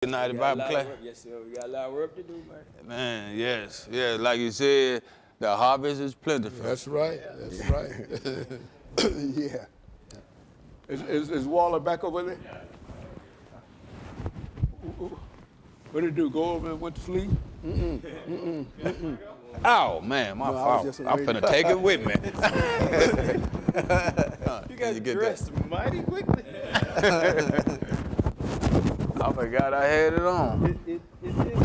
United Bible class. Yes, sir. We got a lot of work to do, man. Man, yes. Like you said, the harvest is plentiful. That's right. That's right. Yeah. Is Waller back over there? What did he do? Go over and went to sleep? Oh, man, my fault. I'm finna take it with me. You got dressed mighty quickly. I forgot I had it on. It is right.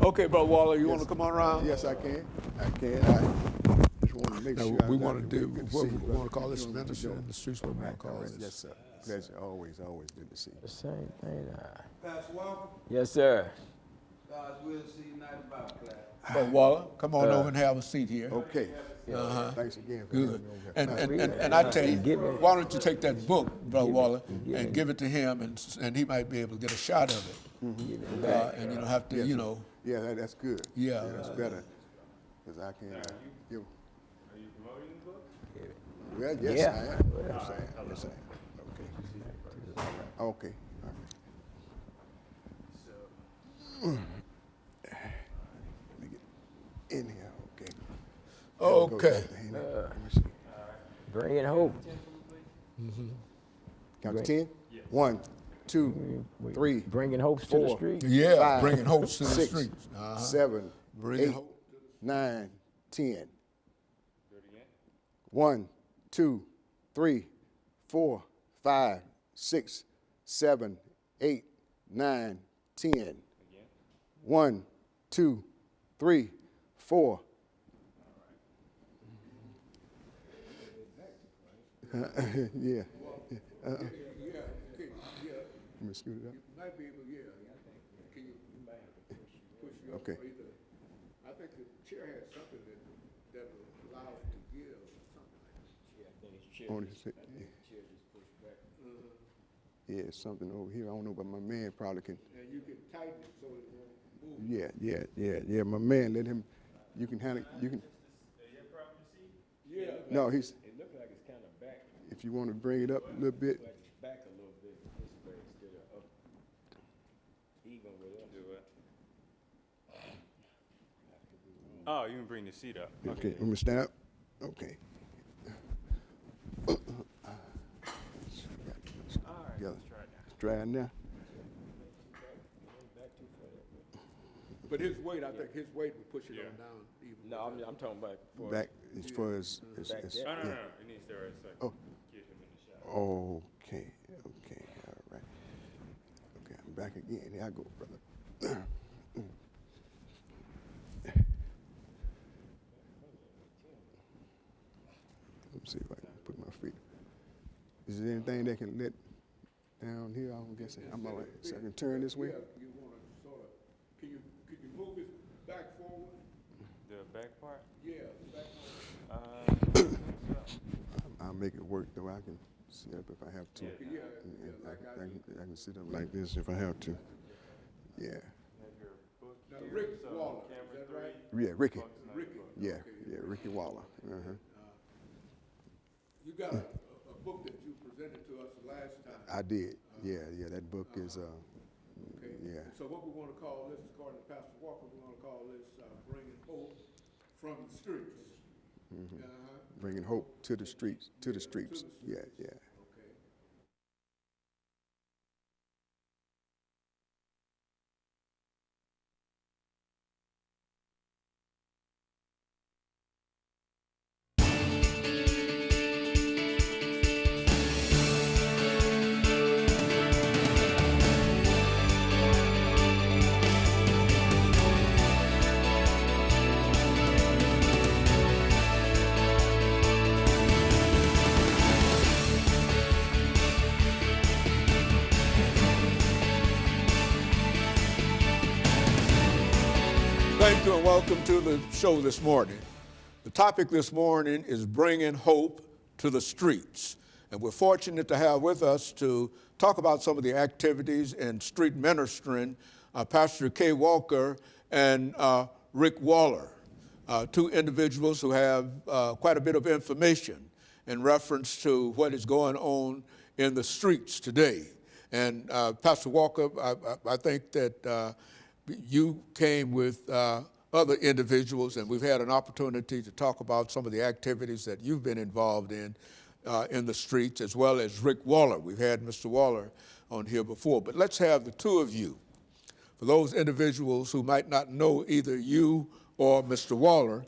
Okay, Brother Waller, you want to come on around? Yes, I can. I just want to make sure. We want to do what we want to call this ministry in the streets. What we want to call this? Yes, sir. Pleasure. Always good to see you. The same thing. Pastor Walker, Yes, sir. God's will to see United Bible class. Brother Waller, come on over and have a seat here. Okay. Thanks again for Good. having me over here. And I tell you, why don't you take that book, Brother Waller, and give it to him, and he might be able to get a shot of it. And you don't have to, Yeah, that's good. Yeah. That's better. Because I can give. Are you promoting the book? Well, yes, Yeah. I am. Yes, I am. Yes, I am. Okay. Okay. All right. Let me get in here. Okay. Okay. Let me see. Bringing hope. Count to 10? 1, 2, 3, Bringing hopes to the 4, street. Yeah, 5, bringing hope to the 6, streets. 7, Bringing 8, hope. 9, 10. Do it again. 1, 2, 3, 4, 5, 6, 7, 8, 9, 10. Again. 1, 2, 3, 4. Yeah. Let me scoot it up. Might be able, yeah. Can you push you up? Okay. I think the chair has something that allows to give or something like that. On his- Yeah, it's something over here. I don't know, but my man probably can. And you can tighten it so it won't move. Yeah. My man, let him. You can handle. You can. Yeah. No, he's. It looks like it's kind of back. If you want to bring it up a little bit. Like it's back a little bit this way instead of up. Even with us. Do it. Oh, you can bring the seat up. Okay, let me stand up. Okay. All right, let's try it now. Let's try it now. But his weight, I think his weight would push it on down even. No, I'm talking about for Back as far as. Back there. No, no. It needs to right so I Oh. can get him in the shot. Okay, all right. Okay, I'm back again. Here I go, brother. Let me see if I can put my feet. Is there anything that can let down here? I'm guessing. I'm all right. So I can turn this way? Yeah, you want to sort of, could you move it back forward? The back part? Yeah, back I'll make it work though. I can sit up if I have to. Yeah, I can sit up like this if I have to. Yeah. Have your book Now, here, Rick so Waller, is camera that 3. right? Yeah, Ricky. Ricky. Yeah, Okay. yeah, Ricky Waller. You got a book that you presented to us last time. I did. Yeah, that book is. Okay. Yeah. So what we want to call this, according to Pastor Walker, we want to call this Bringing Hope from the Streets. Bringing hope to the streets. To the streets. Yeah. Okay. Thank you and welcome to the show this morning. The topic this morning is bringing hope to the streets. And we're fortunate to have with us to talk about some of the activities in street ministering, Pastor Kay Walker and Rick Waller, two individuals who have quite a bit of information in reference to what is going on in the streets today. And Pastor Walker, I think that you came with other individuals, and we've had an opportunity to talk about some of the activities that you've been involved in the streets, as well as Rick Waller. We've had Mr. Waller on here before, but let's have the two of you. For those individuals who might not know either you or Mr. Waller,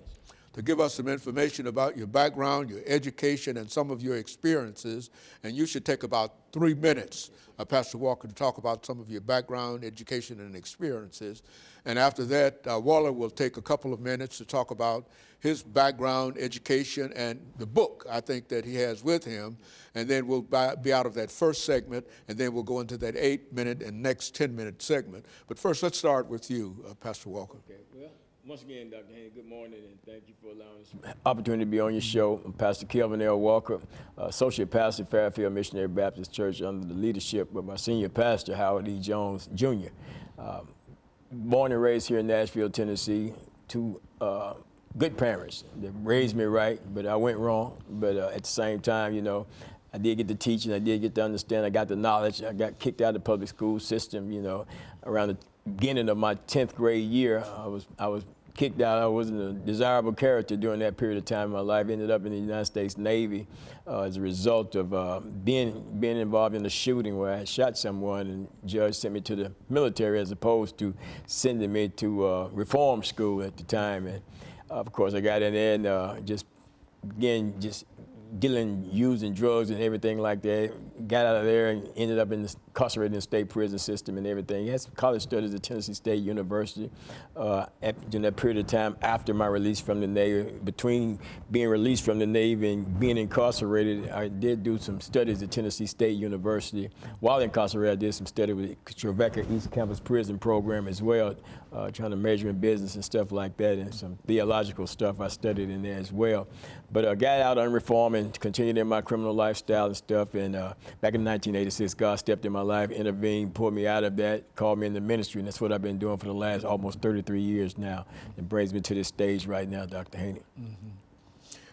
to give us some information about your background, your education, and some of your experiences. And you should take about 3 minutes, Pastor Walker, to talk about some of your background, education, and experiences. And after that, Waller will take a couple of minutes to talk about his background, education, and the book, I think, that he has with him. And then we'll be out of that first segment, and then we'll go into that 8-minute and next 10-minute segment. But first, let's start with you, Pastor Walker. Okay, well, once again, Dr. Haney, good morning, and thank you for allowing us opportunity to be on your show. I'm Pastor Kelvin L. Walker, Associate Pastor, Fairfield Missionary Baptist Church, under the leadership of my senior pastor, Howard E. Jones, Jr. Born and raised here in Nashville, Tennessee, two good parents that raised me right, but I went wrong. But at the same time, you know, I did get the teaching, I did get to understand, I got the knowledge. I got kicked out of the public school system, you know, around the beginning of my 10th grade year. I was kicked out. I wasn't a desirable character during that period of time in my life. Ended up in the United States Navy as a result of being involved in a shooting where I had shot someone, and the judge sent me to the military as opposed to sending me to reform school at the time. And of course, I got in there and just dealing, using drugs and everything like that. Got out of there and ended up incarcerated in the state prison system and everything. Had some college studies at Tennessee State University during that period of time after my release from the Navy. Between being released from the Navy and being incarcerated, I did do some studies at Tennessee State University. While incarcerated, I did some study with the Trevecca East Campus Prison Program as well, trying to major in business and stuff like that, and some theological stuff I studied in there as well. But I got out on reform and continued in my criminal lifestyle and stuff. And back in 1986, God stepped in my life, intervened, pulled me out of that, called me in the ministry, and that's what I've been doing for the last almost 33 years now. It brings me to this stage right now, Dr. Haney. Mm-hmm.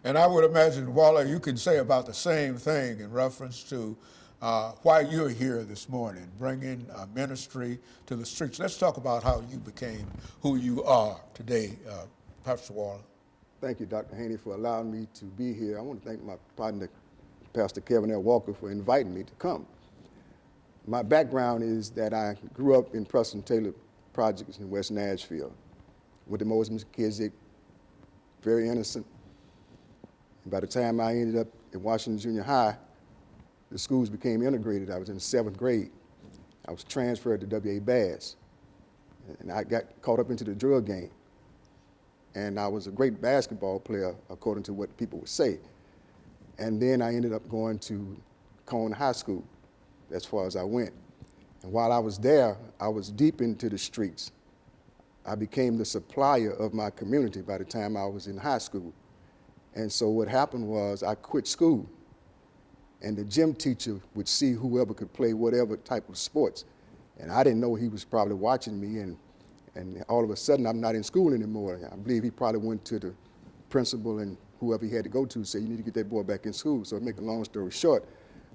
And I would imagine, Waller, you can say about the same thing in reference to why you're here this morning, bringing ministry to the streets. Let's talk about how you became who you are today, Pastor Waller. Thank you, Dr. Haney, for allowing me to be here. I want to thank my partner, Pastor Kevin L. Walker, for inviting me to come. My background is that I grew up in Preston Taylor Projects in West Nashville. Went to Moses McKissick, very innocent. And by the time I ended up at Washington Junior High, the schools became integrated. I was in the 7th grade. I was transferred to W.A. Bass, and I got caught up into the drug game. And I was a great basketball player, according to what people would say. And then I ended up going to Cone High School, as far as I went. And while I was there, I was deep into the streets. I became the supplier of my community by the time I was in high school. And so what happened was I quit school, and the gym teacher would see whoever could play whatever type of sports. And I didn't know he was probably watching me, and all of a sudden, I'm not in school anymore. I believe he probably went to the principal and whoever he had to go to say, you need to get that boy back in school. So to make a long story short,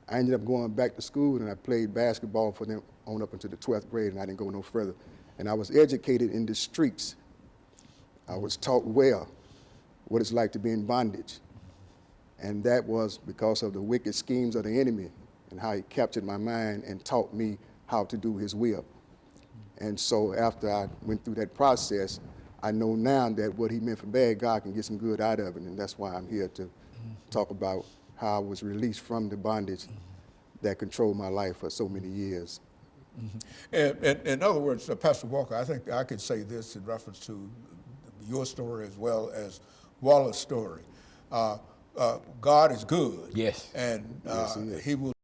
I ended up going back to school, and I played basketball for them on up until the 12th grade, and I didn't go no further. And I was educated in the streets. I was taught well what it's like to be in bondage. And that was because of the wicked schemes of the enemy and how he captured my mind and taught me how to do his will. And so after I went through that process, I know now that what he meant for bad, God can get some good out of it. And that's why I'm here to talk about how I was released from the bondage that controlled my life for so many years. Mm-hmm. And in other words, Pastor Walker, I think I could say this in reference to your story as well as Waller's story. God is good. Yes. And Yes, he is. he will